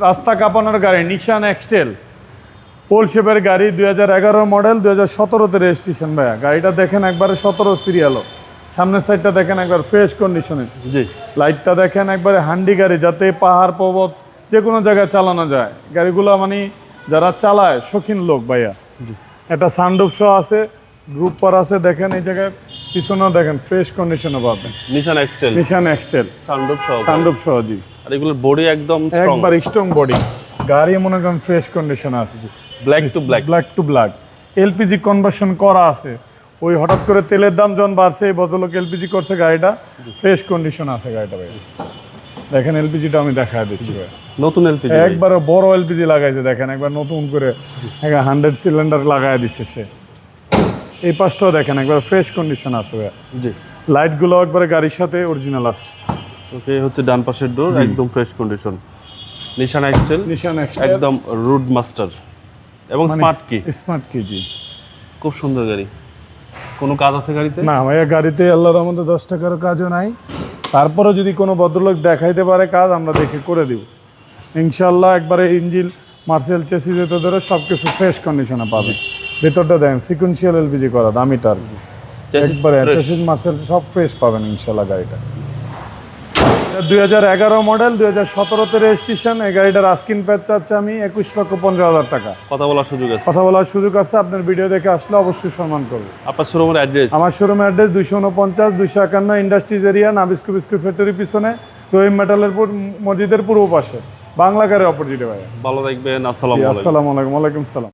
রাস্তা কাঁপানোর গাড়ি নিশান এক্সটেল পোল শেপের গাড়ি 2011 মডেল 2017-তে রেজিস্ট্রেশন ভাইয়া। গাড়িটা দেখেন একবারে 17 সিরিয়ালও। সামনের সাইডটা দেখেন একবার ফ্রেশ কন্ডিশনে। জি। লাইটটা দেখেন একবারে হান্ডি গাড়ি, যাতে পাহাড় পর্বত যে কোনো জায়গায় চালানো যায়। গাড়িগুলো মানে যারা চালায় শৌখিন লোক ভাইয়া। একটা সানরুফ সহ আছে, গ্রুপ পার আছে, দেখেন এই জায়গায় পিছনেও দেখেন ফ্রেশ কন্ডিশনে পাবেন। নিশান এক্সটেল, নিশান এক্সটেল সানরুফ সহ জি। আর এগুলোর বডি একদম স্ট্রং, একবার স্ট্রং বডি। গাড়ি মনে করেন ফ্রেশ কন্ডিশনে আছে, black to black, black to black. LPG conversion করা আছে, ওই হঠাৎ করে তেলের দাম যখন বাড়ছে এই ভদ্রলোক এলপিজি করছে, গাড়িটা ফ্রেশ কন্ডিশন আছে গাড়িটা ভাই। দেখেন এলপিজিটা আমি দেখায় দিচ্ছি ভাই, নতুন এলপিজি, একবারে বড় এলপিজি লাগাইছে দেখেন, একবার নতুন করে 100 সিলিন্ডার লাগাই দিচ্ছে সে। এই পাশটাও দেখেন একবার ফ্রেশ কন্ডিশন আছে ভাই। জি। লাইটগুলো একবারে গাড়ির সাথে অরিজিনাল আছে। ওকে, হচ্ছে ডান পাশের ডোর একদম ফ্রেশ কন্ডিশন। নিশান এক্সটেল, নিশান এক্সটেল একদম রুড মাস্টার এবং স্মার্ট কি, স্মার্ট কি জি। খুব সুন্দর গাড়ি। কোনো কাজ আছে গাড়িতে? না ভাইয়া, গাড়িতে আল্লাহর রহমতে 10 টাকারও কাজও নাই। তারপরেও যদি কোনো ভদ্রলোক দেখাইতে পারে কাজ, আমরা দেখে করে দিব ইনশাল্লাহ। একবারে ইঞ্জিন মার্সেল চেসি যেতে ধরে সব কিছু ফ্রেশ কন্ডিশনে পাবে। ভেতরটা দেখেন সিকুয়েন্সিয়াল এলপিজি করা, দামিটা আর কি। একবারে চেসিস মার্সেল সব ফ্রেশ পাবেন ইনশাল্লাহ গাড়িটা। 2011 মডেল 2017-তে রেজিস্ট্রেশন। এই গাড়িটার আস্কিং প্রাইস চাচ্ছি আমি 21,15,000 টাকা। কথা বলার সুযোগ আছে? কথা বলার সুযোগ আছে। আপনার ভিডিও দেখে আসলে অবশ্যই সম্মান করবো। আপনার শোরুমের অ্যাড্রেস? আমার শোরুমের address 249-251 industries area, Nabisco biscuit ফ্যাক্টরির পিছনে, রহিম মেটালের মসজিদের পূর্ব পাশে, বাংলা গাড়ির অপোজিটে ভাই। ভালো থাকবেন। আসসালামু আলাইকুম। আসসালামু আলাইকুম। ওয়ালাইকুম সালাম।